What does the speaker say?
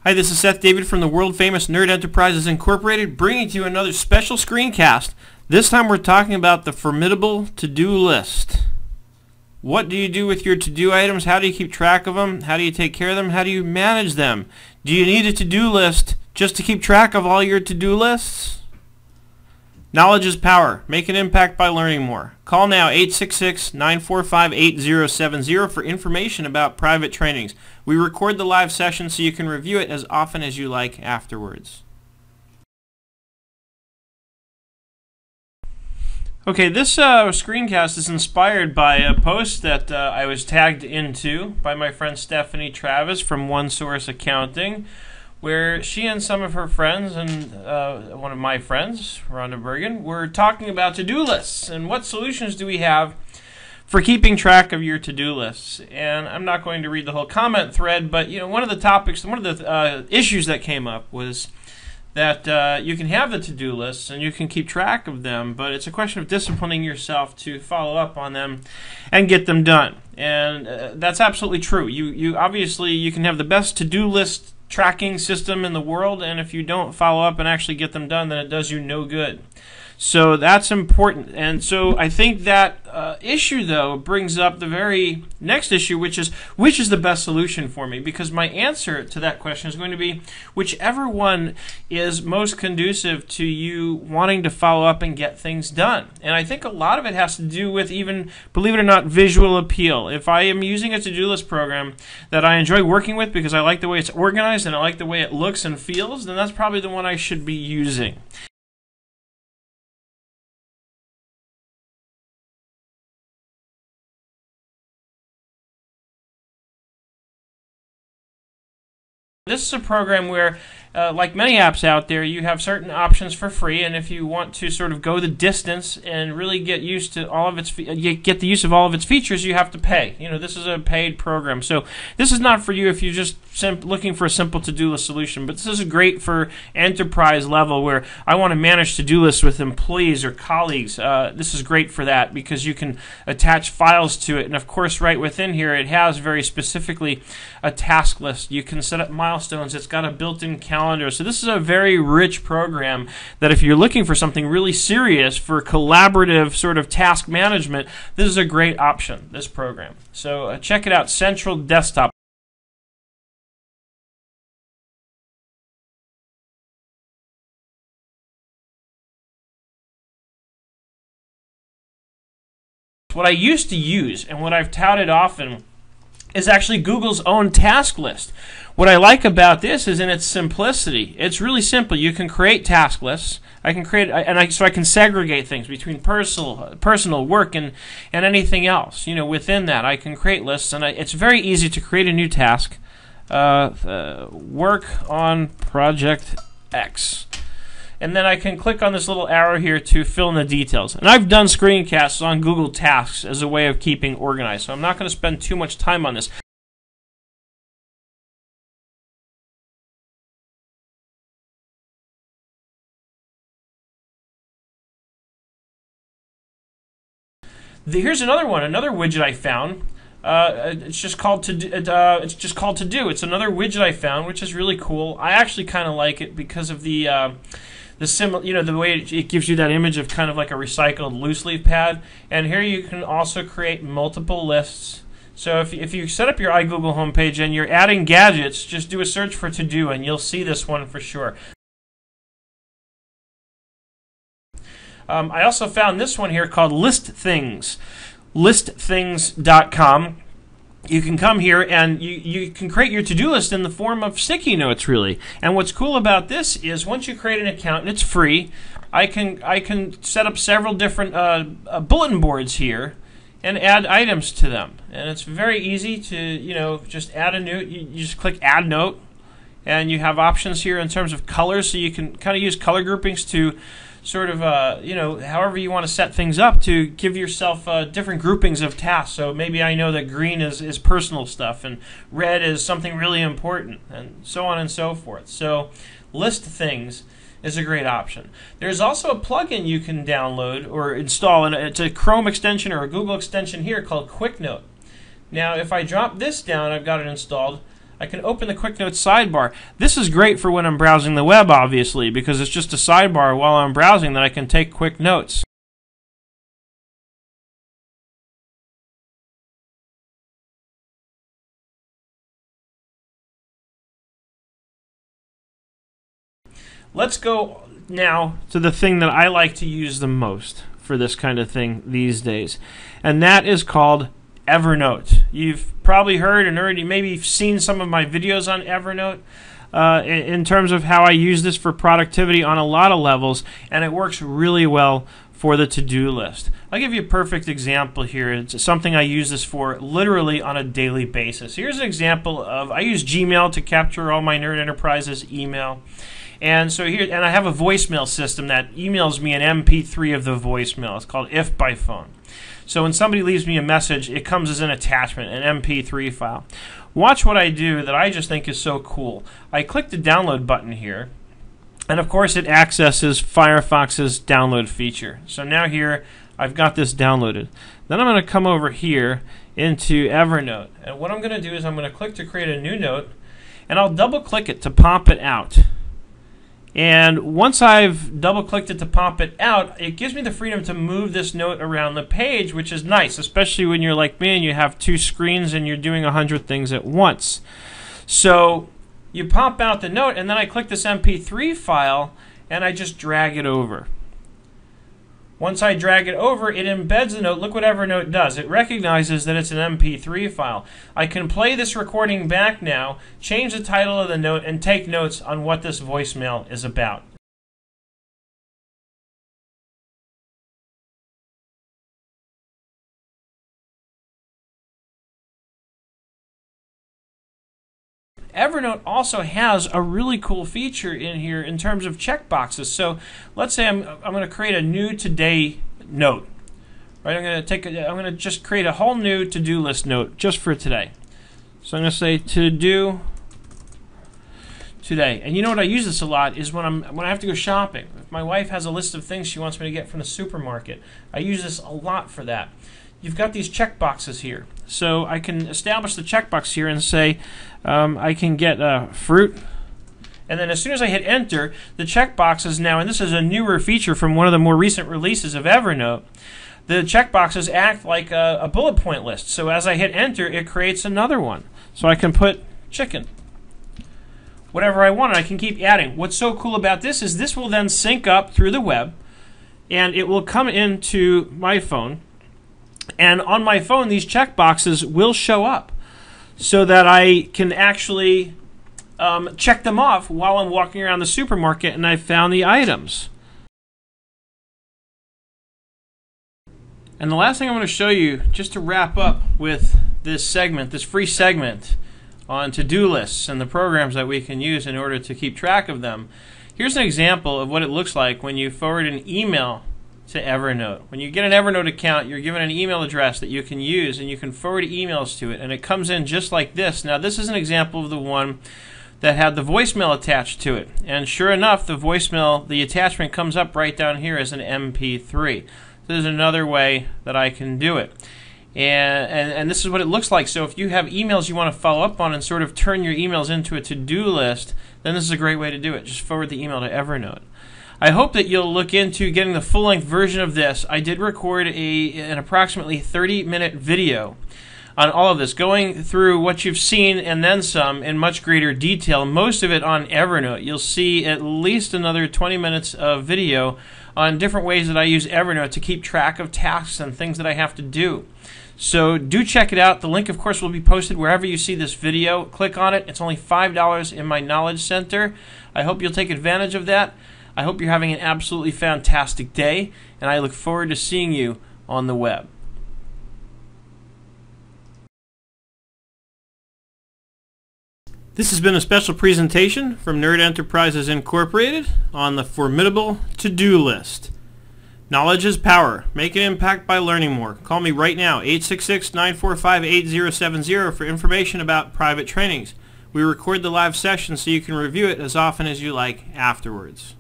Hi, this is Seth David from the world famous Nerd Enterprises Incorporated, bringing to you another special screencast. This time we're talking about the formidable to-do list. What do you do with your to-do items? How do you keep track of them? How do you take care of them? How do you manage them? Do you need a to-do list just to keep track of all your to-do lists? Knowledge is power. Make an impact by learning more. Call now 866-945-8070 for information about private trainings. We record the live session so you can review it as often as you like afterwards. Okay, this screencast is inspired by a post that I was tagged into by my friend Stephanie Travis from OneSource Accounting, where she and some of her friends and one of my friends, Rhonda Bergen, were talking about to-do lists and what solutions do we have for keeping track of your to-do lists. And I'm not going to read the whole comment thread, but one of the issues that came up was that you can have the to-do lists and you can keep track of them, but it's a question of disciplining yourself to follow up on them and get them done. And that's absolutely true. You obviously you can have the best to-do list tracking system in the world, and if you don't follow up and actually get them done, then it does you no good. So that's important. And so I think that issue, though, brings up the very next issue, which is the best solution for me? Because my answer to that question is going to be whichever one is most conducive to you wanting to follow up and get things done. And I think a lot of it has to do with even, believe it or not, visual appeal. If I am using a to-do list program that I enjoy working with because I like the way it's organized and I like the way it looks and feels, then that's probably the one I should be using. This is a program where, like many apps out there, you have certain options for free, and if you want to sort of go the distance and really get used to all of its, get the use of all of its features, you have to pay. This is a paid program, so this is not for you if you're just looking for a simple to-do list solution. But this is great for enterprise level, where I want to manage to-do lists with employees or colleagues. This is great for that because you can attach files to it, and of course, right within here, it has very specifically a task list. You can set up milestones. It's got a built-in calendar. So this is a very rich program that if you're looking for something really serious for collaborative sort of task management, this is a great option, this program. So check it out, Central Desktop. What I used to use and what I've touted often is actually Google's own task list. What I like about this is in its simplicity. It's really simple. You can create task lists. I can create, so I can segregate things between personal work, and anything else. Within that, I can create lists, and it's very easy to create a new task. Work on project X. And then I can click on this little arrow here to fill in the details. And I've done screencasts on Google Tasks as a way of keeping organized, so I'm not going to spend too much time on this. Here's another one, another widget I found. It's just called To Do. It's another widget I found, which is really cool. I actually kind of like it because of the the way it gives you that image of kind of like a recycled loose leaf pad. And here you can also create multiple lists. So if you set up your iGoogle homepage and you're adding gadgets, just do a search for To Do and you'll see this one for sure. I also found this one here called List Things, listthings.com. You can come here and you can create your to-do list in the form of sticky notes, really. And what's cool about this is once you create an account, and it's free, I can set up several different bulletin boards here and add items to them. And it's very easy to just add a new. You just click Add Note, and you have options here in terms of colors, so you can kind of use color groupings to sort of, however you want to set things up to give yourself different groupings of tasks. So maybe I know that green is personal stuff and red is something really important, and so on and so forth. So List Things is a great option. There's also a plugin you can download or install, and it's a Chrome extension or a Google extension here called QuickNote. Now, if I drop this down, I've got it installed, I can open the Quick Notes sidebar. This is great for when I'm browsing the web, obviously, because it's just a sidebar while I'm browsing that I can take quick notes. Let's go now to the thing that I like to use the most for this kind of thing these days, and that is called Evernote. You've probably heard and already maybe seen some of my videos on Evernote in terms of how I use this for productivity on a lot of levels, and it works really well for the to-do list. I'll give you a perfect example here. It's something I use this for literally on a daily basis. Here's an example of, I use Gmail to capture all my Nerd Enterprises email. And so here, and I have a voicemail system that emails me an MP3 of the voicemail. It's called If by Phone. So when somebody leaves me a message, it comes as an attachment, an MP3 file. Watch what I do that I just think is so cool. I click the download button here, and of course it accesses Firefox's download feature. So now here, I've got this downloaded. Then I'm going to come over here into Evernote. And what I'm going to do is I'm going to click to create a new note, and I'll double click it to pop it out. And once I've double-clicked it to pop it out, it gives me the freedom to move this note around the page, which is nice, especially when you're like me and you have two screens and you're doing 100 things at once. So you pop out the note, and then I click this MP3 file, and I just drag it over. Once I drag it over, it embeds the note. Look what Evernote does. It recognizes that it's an MP3 file. I can play this recording back now, change the title of the note, and take notes on what this voicemail is about. Evernote also has a really cool feature in here in terms of checkboxes. So let's say I'm going to create a new today note. Right? I'm going to just create a whole new to-do list note just for today. So I'm going to say to do today. And you know what, I use this a lot is when I have to go shopping. If my wife has a list of things she wants me to get from the supermarket, I use this a lot for that. You've got these checkboxes here. So I can establish the checkbox here and say I can get fruit. And then as soon as I hit enter, the checkboxes now, and this is a newer feature from one of the more recent releases of Evernote, the checkboxes act like a bullet point list. So as I hit enter, it creates another one. So I can put chicken. Whatever I want, I can keep adding. What's so cool about this is this will then sync up through the web, and it will come into my phone. And on my phone, these checkboxes will show up so that I can actually check them off while I'm walking around the supermarket and I've found the items. And the last thing I'm going to show you, just to wrap up with this segment, this free segment on to-do lists and the programs that we can use in order to keep track of them. Here's an example of what it looks like when you forward an email to Evernote. When you get an Evernote account, you're given an email address that you can use, and you can forward emails to it, and it comes in just like this. Now, this is an example of the one that had the voicemail attached to it, and sure enough, the voicemail, the attachment comes up right down here as an MP3. This is another way that I can do it. And this is what it looks like. So if you have emails you want to follow up on and sort of turn your emails into a to-do list, then this is a great way to do it. Just forward the email to Evernote. I hope that you'll look into getting the full-length version of this. I did record an approximately 30-minute video on all of this, going through what you've seen and then some in much greater detail, most of it on Evernote. You'll see at least another 20 minutes of video on different ways that I use Evernote to keep track of tasks and things that I have to do. So do check it out. The link, of course, will be posted wherever you see this video. Click on it. It's only $5 in my Knowledge Center. I hope you'll take advantage of that. I hope you're having an absolutely fantastic day, and I look forward to seeing you on the web. This has been a special presentation from Nerd Enterprises Incorporated on the formidable to-do list. Knowledge is power. Make an impact by learning more. Call me right now, 866-945-8070 for information about private trainings. We record the live session so you can review it as often as you like afterwards.